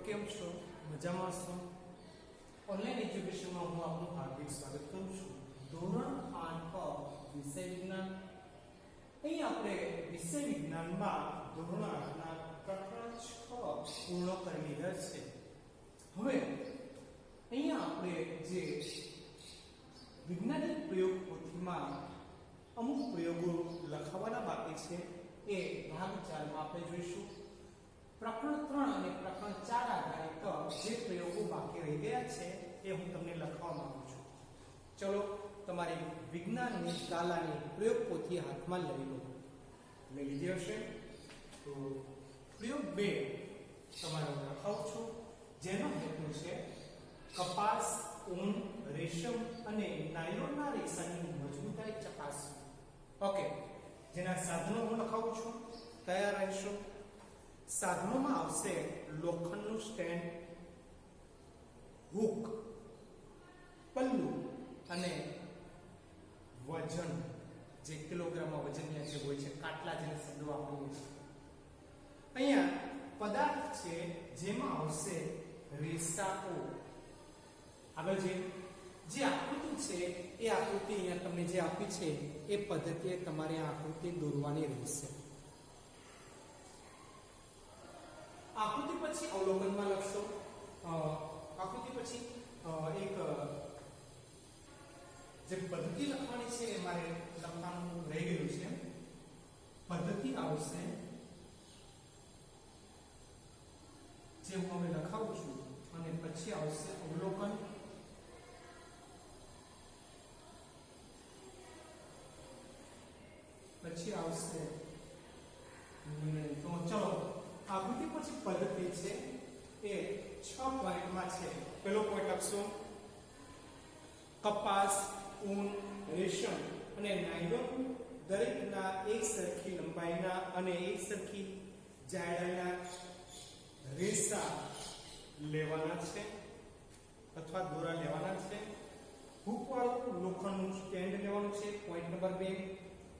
કેમ છો? મજામાં છો? ઓનલાઈન એજ્યુકેશનમાં હું આપનું હાર્દિક સ્વાગત કરું છું. ધોરણ 8 વિષય વિજ્ઞાન. અહીં આપણે વિષય વિજ્ઞાનમાં ધોરણ 8 ના પ્રકરણ 6 પૂર્ણ કરી રહ્યા છે. હવે અહીંયા આપણે જે વૈજ્ઞાનિક પ્રયોગ પોથીમાં અમુક પ્રયોગો લખવાના બાકી છે એ ભાગ 4 માં આપણે જોઈશું. પ્રકરણ 3 અને પ્રકરણ 4 આધારિત જે પ્રયોગો બાકી રહી ગયા છે એ હું તમને લખવા માંગુ છું. ચલો તમારી વિજ્ઞાનની શાળાની પ્રયોગ પોથી હાથમાં લઈ લો. લઈ લીધી હશે તો પ્રયોગ 2 તમારે લખાવું છું, જેનો હેતુ છે કપાસ, ઊન, રેશમ અને નાયલોનના રેસાની મજબૂતાઈ ચકાસવી. ઓકે, જેના સાધનો હું લખાવું છું, તૈયાર રહેશો. સાધનોમાં આવશે લોખંડનું સ્ટેન્ડ, હુક, પલ્લુ અને વજન, જે કિલોગ્રામમાં વજનની જે હોય છે, કાટલા જેને શબ્દો આપેલું છે. અહીંયા પદાર્થ છે જેમાં આવશે રેસાઓ. આગળ જે આકૃતિ છે એ આકૃતિ અહીંયા તમને જે આપી છે એ પદ્ધતિએ તમારે આ આકૃતિ દોરવાની રહેશે. આકૃતિ પછી અવલોકનમાં લખશો. આકૃતિ પછી એક જે પદ્ધતિ લખવાની છે એ મારે લખવાનું રહી ગયું છે. પદ્ધતિ આવશે જે હું હવે લખાવું છું, અને પછી આવશે અવલોકન. પછી આવશે તો ચલો આકૃતિ પછી પદ્ધતિ છે એ 6 પોઈન્ટમાં છે. પહેલો પોઈન્ટ લખશો કપાસ, ઊન, રેશમ અને નાયલોન દરેકના એક સરખી લંબાઈના અને એક સરખી જાડાઈના રેસા લેવાના છે અથવા દોરા લેવાના છે. હૂકવાળું લોખંડનું સ્ટેન્ડ લેવાનું છે. Point number 2.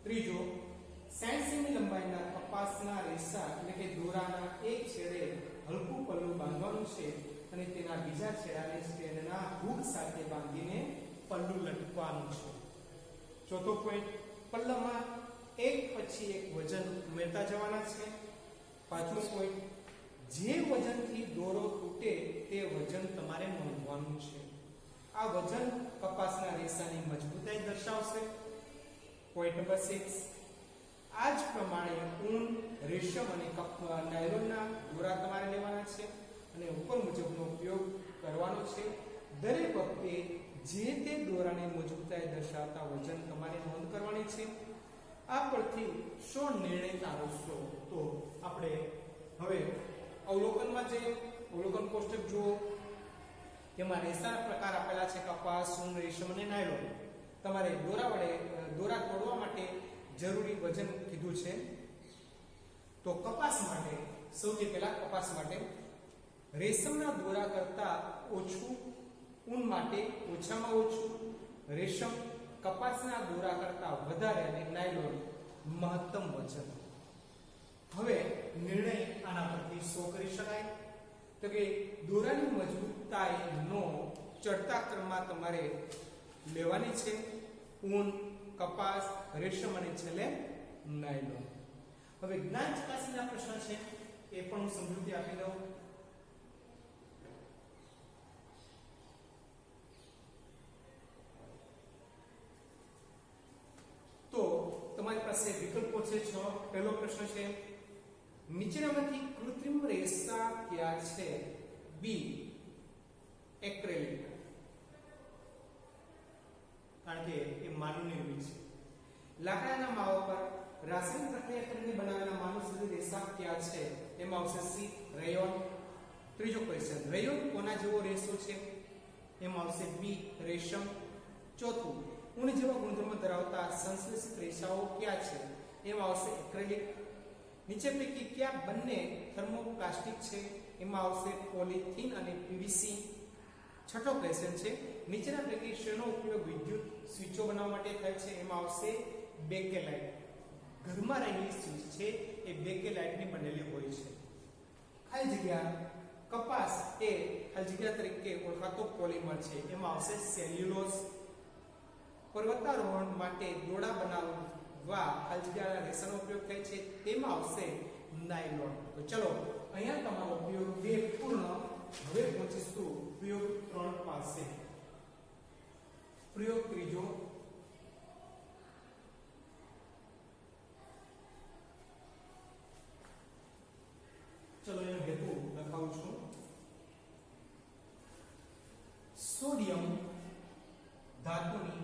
ત્રીજો, 60 સેમી લંબાઈના કપાસના રેસા એટલે કે દોરાના એક છેડે હલકું પલ્લું બાંધવાનું છે અને તેના બીજા છેડાને સ્ટેન્ડના હૂક સાથે બાંધીને પલ્લું લટકવાનું છે. ચોથો પોઈન્ટ, પલ્લામાં એક પછી એક વજન ઉમેરતા જવાના છે. પાંચમો પોઈન્ટ, જે વજનથી દોરો તૂટે તે વજન તમારે નોંધવાનું છે. આ વજન કપાસના રેસાની મજબૂતાઈ દર્શાવશે. પોઈન્ટ નંબર 6, આ જ પ્રમાણે ઊન, રેશમ અને નાયલોનના દોરા તમારે લેવાના છે અને ઉપર મુજબનો ઉપયોગ કરવાનો છે. દરેક વખતે જે તે દોરાની મજબૂતાઈ દર્શાવતા વજન તમારે નોંધ કરવાની છે. આ પરથી શું નિર્ણય તારવશો? તો આપણે હવે અવલોકનમાં જઈએ. અવલોકન કોષ્ટક જુઓ. તેમાં રેસાના પ્રકાર આપેલા છે કપાસ, ઊન, રેશમ અને નાયલોન. તમારે દોરા તોડવા માટે જરૂરી વજન કીધું છે. તો કપાસ માટે સૌથી પહેલા કપાસ માટે રેશમના દોરા કરતા ઓછું, ઊન માટે ઓછામાં ઓછું, રેશમ કપાસના દોરા કરતા વધારે અને નાયલોન મહત્તમ વજન. હવે નિર્ણય આના પરથી શું કરી શકાય? તો કે દોરાની મજબૂતાઈનો ચડતા ક્રમમાં તમારે લેવાની છે. ઊન, કપાસ, રેશમ અને છેલ્લે નાયલોન. હવે જ્ઞાન ચકાસણીના પ્રશ્ન છે એ પણ હું સમજૂતી આપી દઉં. તો તમારી પાસે વિકલ્પો છે 6. પહેલો પ્રશ્ન છે નીચેનામાંથી કૃત્રિમ રેસા કયા છે? બી, એક્રેલિક, કારણ કે એ માનવ નિર્મિત છે. લાકડાના માવા પર રાસાયણિક પ્રક્રિયા કરીને બનાવેલા માનવ સર્જિત રેસા કયા છે? એમાં આવશે સી, રેયોન. ત્રીજો ક્વેશ્ચન, રેયોન કોના જેવો રેસો છે? એમાં આવશે બી, રેશમ. ચોથું, ઊન જેવા ગુણધર્મો ધરાવતા સંશ્લેષિત રેસાઓ કયા છે? એમાં આવશે એક્રેલિક. નીચે પૈકી કયા બંને થર્મોપ્લાસ્ટિક છે? એમાં આવશે પોલિથીન અને પીવીસી. છઠ્ઠો ક્વેશ્ચન છે નીચેના પૈકી શેનો ઉપયોગ વિદ્યુત સ્વિચો બનાવવા માટે થાય છે? એમાં આવશે બેકેલાઇટ. ઘરમાં રહેલી સ્વિચ છે એ બેકેલાઇટની બનેલી હોય છે. ખાલી જગ્યા કપાસ એ ખાલી જગ્યા તરીકે ઓળખાતો પોલિમર છે, એમાં આવશે સેલ્યુલોઝ. પર્વતારોહણ માટે દોરડા બનાવવા ખાલી જગ્યા રેસાનો ઉપયોગ થાય છે, તેમાં આવશે નાયલોન. તો ચલો અહીંયા તમારો પ્રયોગ 2 પૂર્ણ. હવે પહોંચીશું પ્રયોગ 3 પાસે. પ્રયોગ ત્રીજો. ચલો એનો હેતુ લખાવું છું. સોડિયમ ધાતુની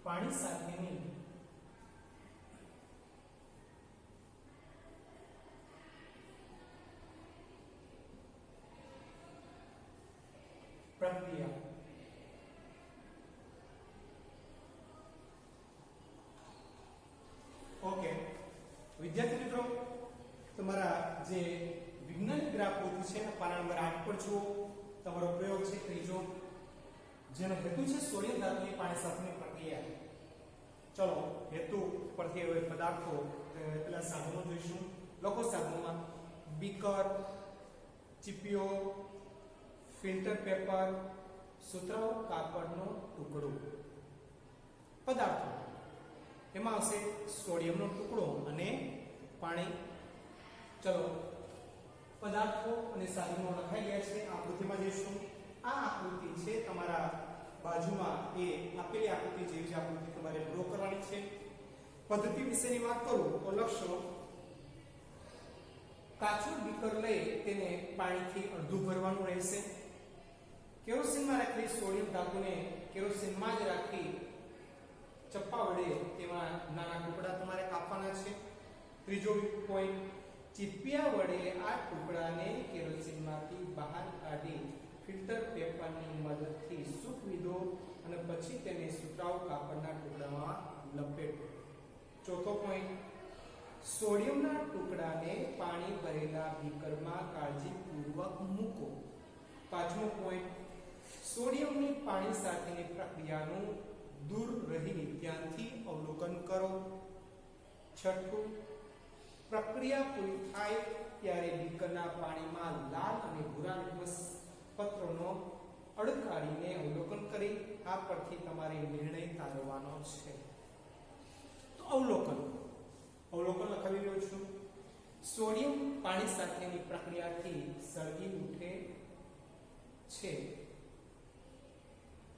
પાણી સાથેની પ્રક્રિયા. ઓકે વિદ્યાર્થી મિત્રો, તમારા જે વિજ્ઞાન ગ્રાફોથી છે ને પાના નંબર 8 પર જુઓ. તમારો પ્રયોગ છે ત્રીજો, જેનો હેતુ છે સોડિયમ ધાતુની પાણી સાથેની પ્રક્રિયા. ચલો હેતુ પરથી હવે પદાર્થો પેલા સાધનો જોઈશું. લખો સાધનોમાં બીકર, ચીપીઓ, ફિલ્ટર પેપર, સુતરાઉ કાપડનો ટુકડો. પદાર્થો એમાં આવશે સોડિયમનો ટુકડો અને પાણી. ચલો પદાર્થો અને સાધનો લખાઈ ગયા છે. આકૃતિમાં જઈશું. આ આકૃતિ છે તમારા બાજુમાં એ આપેલી આકૃતિ જેવી જ આકૃતિ તમારે ડ્રો કરવાની છે. પદ્ધતિ વિશેની વાત કરું તો લખશો કાચું બીકર લઈ તેને પાણીથી અડધું ભરવાનું રહેશે. કેરોસીનમાં રાખેલી સોડિયમ ધાતુને કેરોસીનમાં જ રાખી ચપ્પા વડે તેમાં નાના ટુકડા તમારે કાપવાના છે. ત્રીજો પોઈન્ટ, ચીપિયા વડે આ ટુકડાને કેરોસીનમાંથી બહાર કાઢી ફિલ્ટર પેપરની મદદથી સૂકવી દો અને પછી તેને સુતરાઉ કાપડના ટુકડામાં લપેટો. ચોથો પોઈન્ટ, સોડિયમના ટુકડાને પાણી ભરેલા બીકરમાં કાળજીપૂર્વક મૂકો. પાંચમો પોઈન્ટ, સોડિયમની પાણી સાથેની પ્રક્રિયાનું દૂર રહી ધ્યાનથી અવલોકન કરો. છઠ્ઠું, પ્રક્રિયા પૂરી થાય ત્યારે બીકરના પાણીમાં લાલ અને ભૂરા લીટમસ પત્રોનો અડકાડીને અવલોકન કરી આ પરથી તમારે નિર્ણય તારવવાનો છે. તો અવલોકન લખાવી રહ્યો છું. સોડિયમ પાણી સાથેની પ્રક્રિયાથી સળગી ઉઠે છે.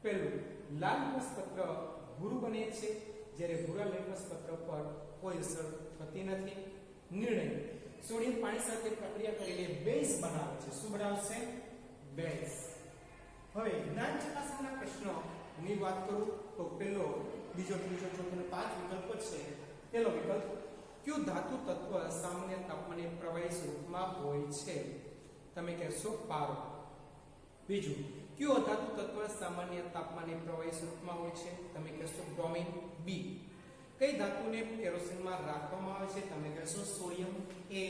પહેલું, લાલ લીટમસ પત્ર ભૂરું બને છે, જ્યારે ભૂરા લીટમસ પત્ર પર કોઈ અસર થતી નથી. નિર્ણય, સોડિયમ પાણી સાથે પ્રક્રિયા કરીને બેઝ બનાવે છે. શું બનાવશે? બેઝ. હવે જ્ઞાન ચકાસણીના પ્રશ્નોની વાત કરું તો પહેલો, બીજો, ત્રીજો, ચોથો અને 5 વિકલ્પો છે. પહેલો વિકલ્પ, કયું ધાતુ તત્વ સામાન્ય તાપમાને પ્રવાહી સ્વરૂપમાં હોય છે? તમે કહેશો પારો. બીજું, કયું અધાતુ તત્વ સામાન્ય તાપમાને પ્રવાહી સ્વરૂપમાં હોય છે? તમે કહેશો બ્રોમિન. બી, કઈ ધાતુને કેરોસીનમાં રાખવામાં આવે છે? તમે કહેશો સોડિયમ. એ,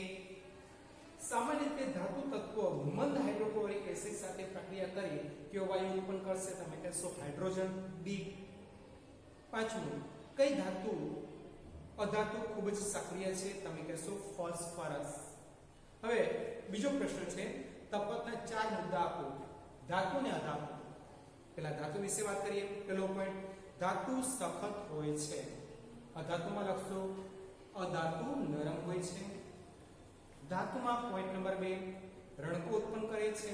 સામાન્ય રીતે ધાતુ તત્વ મંદ હાઇડ્રોક્લોરિક એસિડ સાથે પ્રક્રિયા કરી કયો વાયુ ઉત્પન્ન કરશે? તમે કહેશો હાઇડ્રોજન. ડી. પાંચમું, કઈ ધાતુ અધાતુ ખૂબ જ સક્રિય છે? તમે કહેશો ફોસ્ફરસ. હવે બીજો પ્રશ્ન છે, તફાવતના 4 મુદ્દા આપો. ધાતુ અને અધાતુ. પહેલા ધાતુ વિશે વાત કરીએ. પહેલો પોઈન્ટ, ધાતુ સખત હોય છે. અધાતુમાં લખશો અધાતુ નરમ હોય છે. ધાતુમાં પોઈન્ટ નંબર 2, રણકો ઉત્પન્ન કરે છે.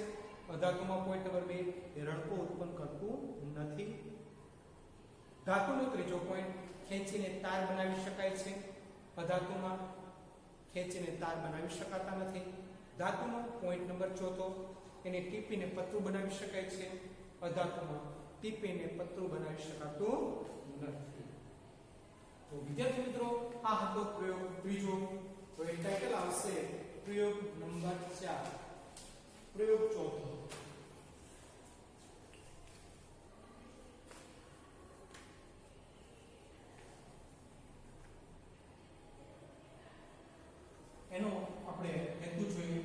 અધાતુમાં પોઈન્ટ નંબર 2, એ રણકો ઉત્પન્ન કરતું નથી. ધાતુનો ત્રીજો પોઈન્ટ, ખેંચીને તાર બનાવી શકાય છે. અધાતુમાં ખેંચીને તાર બનાવી શકાતા નથી. ધાતુનો પોઈન્ટ નંબર 4, એને ટીપીને પતરું બનાવી શકાય છે. અધાતુમાં ટીપીને પતરું બનાવી શકાતું નથી. તો વિદ્યાર્થી મિત્રો, આ હતો પ્રયોગ ત્રીજો. તો એ ટાઇટલ આવશે પ્રયોગ નંબર 4. પ્રયોગ ચોથો, એનો આપણે હેતુ જોઈએ.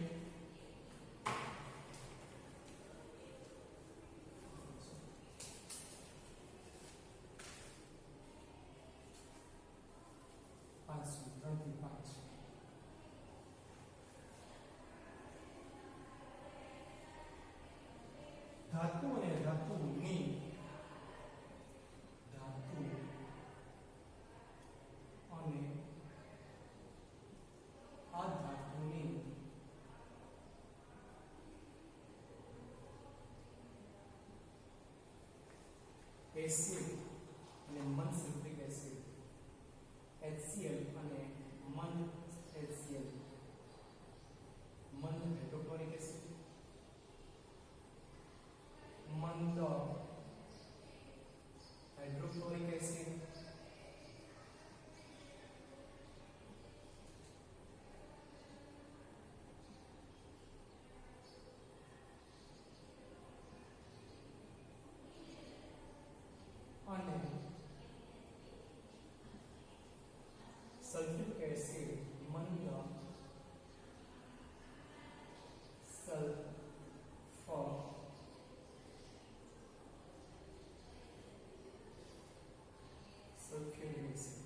એસિડ અને મંદ સલ્ફ્યુરિક એસિડ HCl અને મંદ HCl મંદ હાઇડ્રોક્લોરિક એસિડ મંદ હાઇડ્રોક્લોરિક એસિડ અને સલ્ફ્યુરિક એસિડ મંદ સલ્ફ્યુરિક એસિડ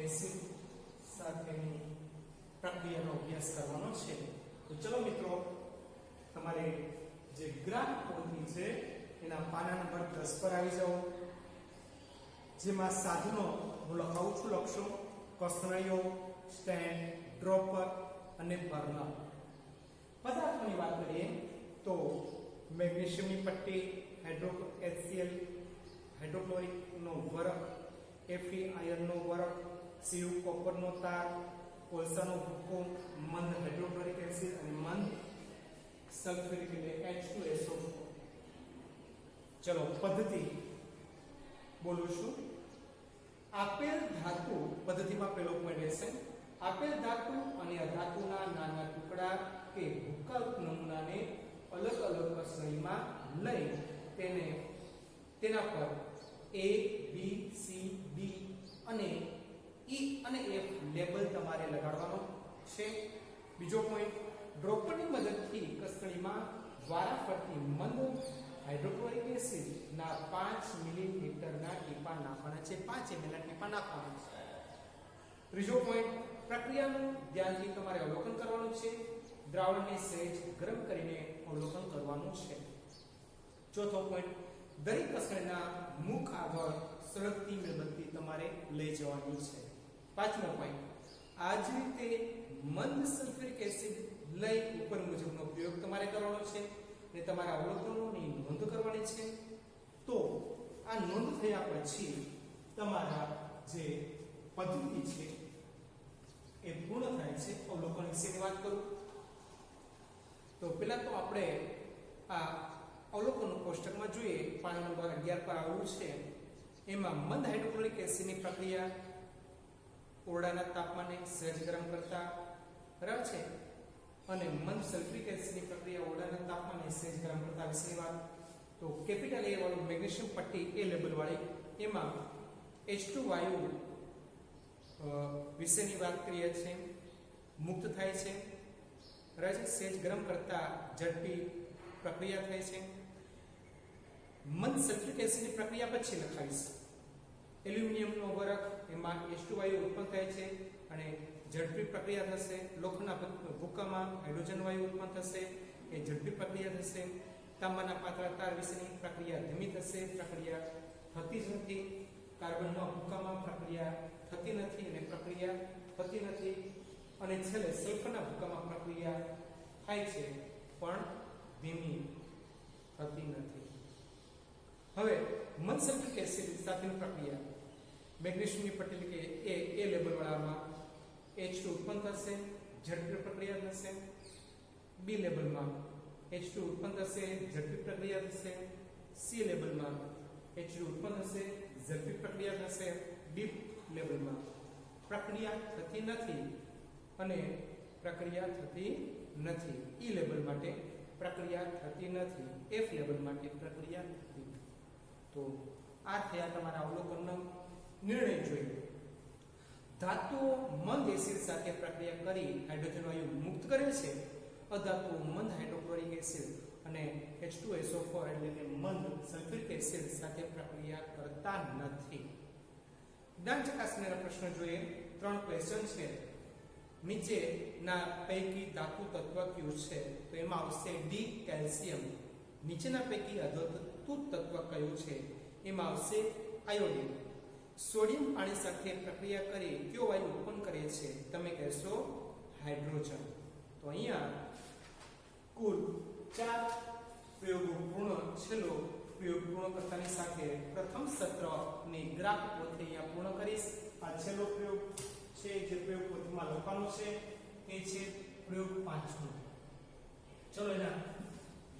એસિડ સાથેની પ્રક્રિયાનો અભ્યાસ કરવાનો છે. તો ચલો મિત્રો, તમારે જે ગ્રાફ પોથી છે એના પાના નંબર 10 પર આવી જાઓ, જેમાં સાધનો હું લખાવું છું, લખશો કસનળીઓ, સ્ટેન્ડ, ડ્રોપર અને બર્નર. પદાર્થોની વાત કરીએ તો મેગ્નેશિયમની પટ્ટી, HCl હાઇડ્રોક્લોરિક નો વરખ, Fe આયર્નનો વરખ, Cu કોપરનો તાર, કોલસાનો ભૂકો, મંદ હાઇડ્રોક્લોરિક એસિડ અને મંદ સલ્ફ્યુરિક એટલે H2SO4. ચલો પદ્ધતિ બોલું છું. આપેલ ધાતુ પદ્ધતિમાં પહેલો પોઈન્ટ રહેશે, આપેલ ધાતુ અને અધાતુના નાના ટુકડા કે ભૂકા નમૂનાને અલગ અલગ કસનળીમાં લઈ તેના પર A, B, C, D અને E અને F લેબલ તમારે લગાડવાનો છે. બીજો પોઈન્ટ, ડ્રોપરની મદદથી કસનળીમાં વારાફરતી મંદ હાઇડ્રોક્લોરિક એસિડ ના 5 મિલીલીટરના ટીપા નાખવાના છે, 5 ml ના ટીપા નાખવાના છે. ત્રીજો પોઈન્ટ, પ્રક્રિયાનું ધ્યાનથી તમારે અવલોકન કરવાનું છે, દ્રાવણને સહેજ ગરમ કરીને અવલોકન કરવાનું છે. ચોથો પોઈન્ટ, દરેક કસનળીના મુખ આગળ સળગતી મીણબત્તી તમારે લઈ જવાની છે. પાંચમો પોઈન્ટ, આ જ રીતે મંદ સલ્ફ્યુરિક એસિડ લઈ ઉપર મુજબનો પ્રયોગ તમારે કરવાનો છે અને તમારા અવલોકનોની નોંધ કરવાની છે. તો આ નોંધ થયા પછી તમારા જે પદ્ધતિ છે એ પૂર્ણ થાય છે. અવલોકન વિશેની વાત કરું તો પહેલા તો આપણે આ અવલોકન કોષ્ટકમાં જોઈએ, પાના નંબર 11 પર આવેલું છે. એમાં મંદ હાઇડ્રોક્લોરિક એસિડની પ્રક્રિયા ઓરડાના તાપમાને સહેજ ગરમ કરતા, બરાબર છે, અને મંદ સલ્ફ્યુરિક એસિડની પ્રક્રિયા ઓરડાના તાપમાને સહેજ ગરમ કરતા વિશેની વાત. તો કેપિટલ A વાળું મેગ્નેશિયમ પટ્ટી A લેબલ વાળી, એમાં H2 વાયુ વિશેની વાત કરીએ છીએ, મુક્ત થાય છે, બરાબર છે, સહેજ ગરમ કરતા ઝડપી પ્રક્રિયા થાય છે. મંદ સલ્ફ્યુરિક એસિડની પ્રક્રિયા પછી લખાવીશ. એલ્યુમિનિયમનો વરખ, એમાં H2 વાયુ ઉત્પન્ન થાય છે અને ઝડપી પ્રક્રિયા થશે. લોખંડના ભૂકામાં હાઇડ્રોજન વાયુ ઉત્પન્ન થશે, એ ઝડપી પ્રક્રિયા થશે. તાંબાના પાતળા તાર વિશેની પ્રક્રિયા ધીમી થશે, પ્રક્રિયા થતી જ નથી. કાર્બનના ભૂકામાં પ્રક્રિયા થતી નથી અને પ્રક્રિયા થતી નથી. અને છેલ્લે સલ્ફરના ભૂકામાં પ્રક્રિયા થાય છે પણ ધીમી થતી નથી. હવે મંદ સલ્ફ્યુરિક એસિડ સાથેની પ્રક્રિયા, મેગ્નેશિયમની પટ્ટી કે A લેબલ વાળામાં H2 ઉત્પન્ન થશે, ઝડપી પ્રક્રિયા થશે. B લેબલમાં H2 ઉત્પન્ન થશે, ઝડપી પ્રક્રિયા થશે. C લેબલમાં H2 ઉત્પન્ન થશે, ઝડપી પ્રક્રિયા થશે. D લેબલમાં પ્રક્રિયા થતી નથી અને પ્રક્રિયા થતી નથી. E લેબલ માટે પ્રક્રિયા થતી નથી. F લેબલ માટે પ્રક્રિયા થતી. તો આ થયા તમારા અવલોકનનો નિર્ણય જોઈએ. ધાતુઓ મંદ એસિડ સાથે પ્રક્રિયા કરી હાઇડ્રોજન વાયુ મુક્ત કરે છે. અધાતુઓ મંદ હાઇડ્રોક્લોરિક એસિડ અને H2SO4 એટલે કે મંદ સલ્ફ્યુરિક એસિડ સાથે પ્રક્રિયા કરતા નથી. જ્ઞાન ચકાસણીના પ્રશ્નો જોઈએ. 3 ક્વેશ્ચન છે. નીચેના પૈકી ધાતુ તત્વ કયું છે? તો એમાં આવશે D કેલ્શિયમ. નીચેના પૈકી અધાતુ તત્વ કયું છે? એમાં આવશે આયોડિન. સોડિયમ પાણી સાથે પ્રક્રિયા કરી કયો વાયુ ઉત્પન્ન કરે છે? તમે કહેશો હાઇડ્રોજન. તો અહીંયા કુલ 4 પ્રયોગો પૂર્ણ. છેલ્લો પ્રયોગ પૂર્ણ કરતાની સાથે પ્રથમ સત્રની ગ્રાફ પોથી અહીંયા પૂર્ણ કરીશ. આ છેલ્લો પ્રયોગ છે જે પ્રયોગ પોથીમાં લખવાનો છે એ છે પ્રયોગ 5નો. ચલો એના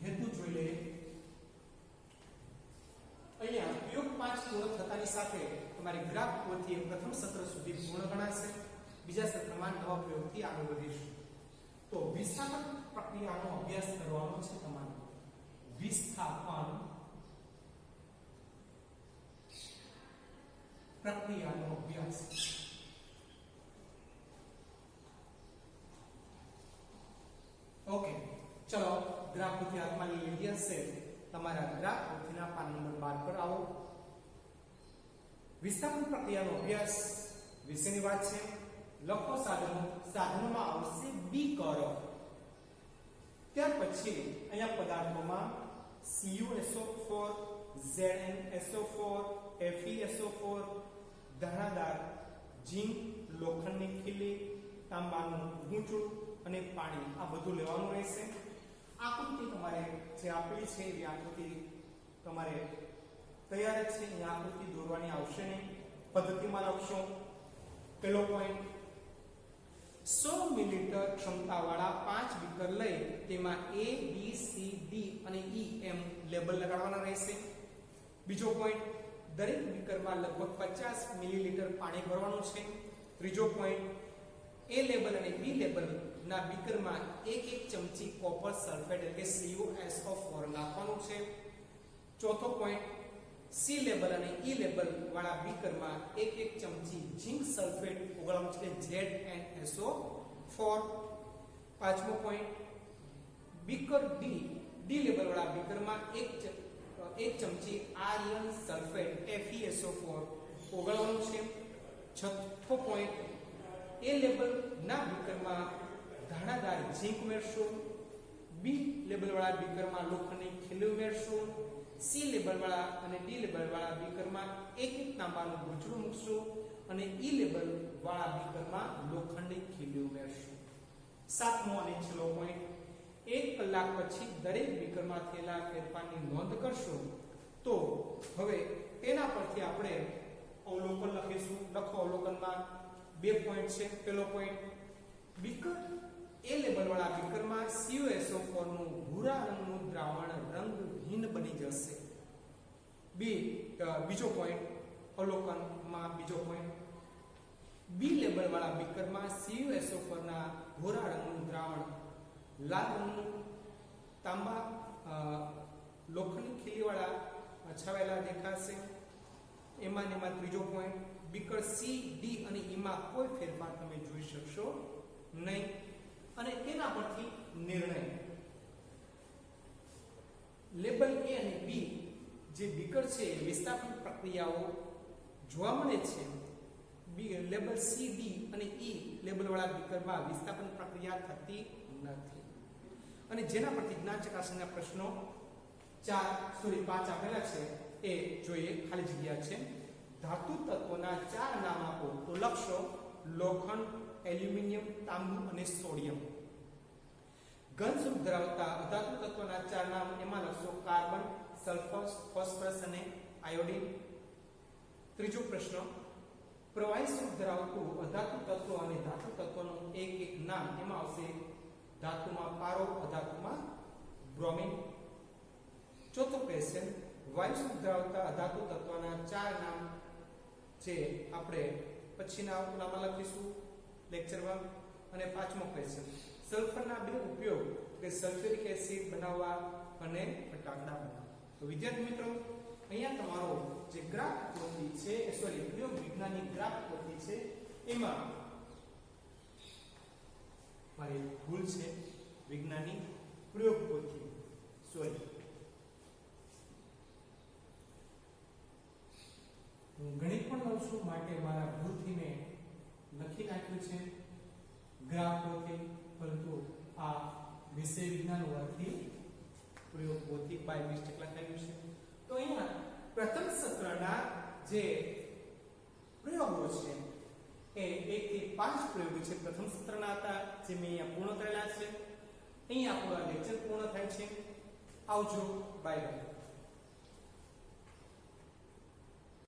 હેતુ જોઈ લઈએ. અહીંયા પ્રયોગ 5 પૂર્ણ થતાની સાથે તમારી ગ્રાફ પોથી પ્રથમ સત્ર સુધી પૂર્ણ ગણાશે. બીજા સત્રમાં નવા પ્રયોગથી આગળ વધીશું. તો વિસ્થાપન પ્રક્રિયાનો અભ્યાસ કરવાનો છે તમારે. વિસ્થાપન પ્રક્રિયાનો અભ્યાસ. ઓકે, ચલો ગ્રાફ પોથી હાથમાં લઈ લીધી હશે. તમારા ગ્રાફ પોથીના પાન નંબર 12 પર આવો. વિસ્થાપન પ્રક્રિયાનો અભ્યાસ વિશેની વાત છે. લખો સાધનો. સાધનોમાં આવશે બીકર. ત્યાર પછી અહીંયા પદાર્થોમાં CuSO4, ZnSO4, FeSO4, ધાણાદાર ઝીંક, લોખંડની ખીલી, તાંબાનું ગૂંચળું અને પાણી આ બધું લેવાનું રહેશે. આકૃતિ તમારે જે આપેલી છે એ આકૃતિ તમારે તૈયાર જ છે. અહીંયા આકૃતિ દોરવાની આવશે નહીં. પદ્ધતિમાં લખશો. પહેલો પોઈન્ટ, 100 મિલીલીટર ક્ષમતાવાળા 5 બીકર લઈ તેમાં A, B, C, D અને E એમ લેબલ લગાડવાના રહેશે. બીજો પોઈન્ટ, દરેક બીકરમાં લગભગ 50 મિલીલીટર પાણી ભરવાનું છે. ત્રીજો પોઈન્ટ, A લેબલ અને B લેબલ ના બીકરમાં 1 ચમચી કોપર સલ્ફેટ એટલે કે CuSO4 નાખવાનું છે. ચોથો પોઈન્ટ, C લેબલ અને E લેબલ વાળા બીકરમાં 1 ચમચી ઝીંક સલ્ફેટ ઓગળવાનું છે ZnSO4. પાંચમો પોઈન્ટ, બીકર D લેબલ વાળા બીકરમાં 1 ચમચી આયર્ન સલ્ફેટ FeSO4 ઓગળવાનું છે. છઠ્ઠો પોઈન્ટ, A લેબલ ના બીકરમાં ધાણાદાર ઝીંક ઉમેરશું. B લેબલ વાળા બીકરમાં લોખંડની ખીલી ઉમેરશું. C લેબલ વાળા અને D લેબલ વાળા બીકરમાં 1 તાંબાનું ગૂંચળું મૂકશું અને E લેબલ વાળા બીકરમાં લોખંડની ખીલી ઉમેરશું. સાતમો અને છેલ્લો પોઈન્ટ, 1 કલાક પછી દરેક બીકરમાં થયેલા ફેરફારની નોંધ કરશું. તો હવે તેના પરથી આપણે અવલોકન લખીશું. લખો અવલોકનમાં 2 પોઈન્ટ છે. પહેલો પોઈન્ટ, બીકર A લેબલ વાળા બીકરમાં CuSO4 નું ભૂરા રંગનું દ્રાવણ રંગહીન બની જશે. બીજો પોઈન્ટ અવલોકનમાં બીજો પોઈન્ટ, B લેબલ વાળા બીકરમાં CuSO4 ના ભૂરા રંગનું દ્રાવણ લાલ રંગનું તાંબા લોખંડની ખીલી વાળા છાવેલા દેખાશે. એમાં ત્રીજો પોઈન્ટ, બીકર C, D અને E માં કોઈ ફેરફાર તમે જોઈ શકશો નહીં. અને તેના પરથી નિર્ણય, લેબલ A અને B જે બીકર છે વિસ્થાપન પ્રક્રિયાઓ જોવા મળે છે. લેબલ C, D અને E લેબલ વાળા બીકરમાં વિસ્થાપન પ્રક્રિયા થતી નથી. અને જેના પરથી જ્ઞાન ચકાસણીના પ્રશ્નો 5 આપેલા છે એ જોઈએ. ખાલી જગ્યા છે. ધાતુ તત્વોના 4 નામ આપો. તો લખશો લોખંડ, એલ્યુમિનિયમ, તાંબુ અને સોડિયમ. ઘન સ્વરૂપ ધરાવતા અધાતુ તત્વોના 4 નામ. એમાં લખશો કાર્બન, સલ્ફર, ફોસ્ફરસ અને આયોડિન. ત્રીજો પ્રશ્ન, પ્રવાહી સ્વરૂપ ધરાવતું અધાતુ તત્વ અને ધાતુ તત્વનું એક નામ. એમાં આવશે ધાતુમાં પારો, અધાતુમાં બ્રોમિન. ચોથો ક્વેશ્ચન, વાયુ સ્વરૂપ ધરાવતા અધાતુ તત્વના 4 નામ જે આપણે પછીના નામમાં લખીશું લેક્ચરમાં. અને પાંચમો ક્વેશ્ચન, સલ્ફરના 2 ઉપયોગ કે સલ્ફ્યુરિક એસિડ બનાવવા અને ફટાકડા બનાવવા. તો વિદ્યાર્થી મિત્રો, અહીંયા તમારો જે ગ્રાફ પોથી છે પ્રયોગ વિજ્ઞાનની ગ્રાફ પોથી છે એમાં મારી ભૂલ છે. વિજ્ઞાનની પ્રયોગ પોથી ગણિત પણ લઉં છું માટે મારા ભૂલથી મેં લખી નાખ્યું છે ગ્રાફ પોથી, પરંતુ આ વિષય વિજ્ઞાન હોવાથી પ્રયોગ પોથી બાય મિસ્ટેક લખાયું છે. તો અહીંયા પ્રથમ સત્રના જે પ્રયોગો છે એ 1 થી 5 પ્રયોગો છે પ્રથમ સત્રના હતા જે મેં અહીંયા પૂર્ણ કરેલા છે. અહીંયા આપણું આ લેક્ચર પૂર્ણ થાય છે. આવજો, બાય બાય.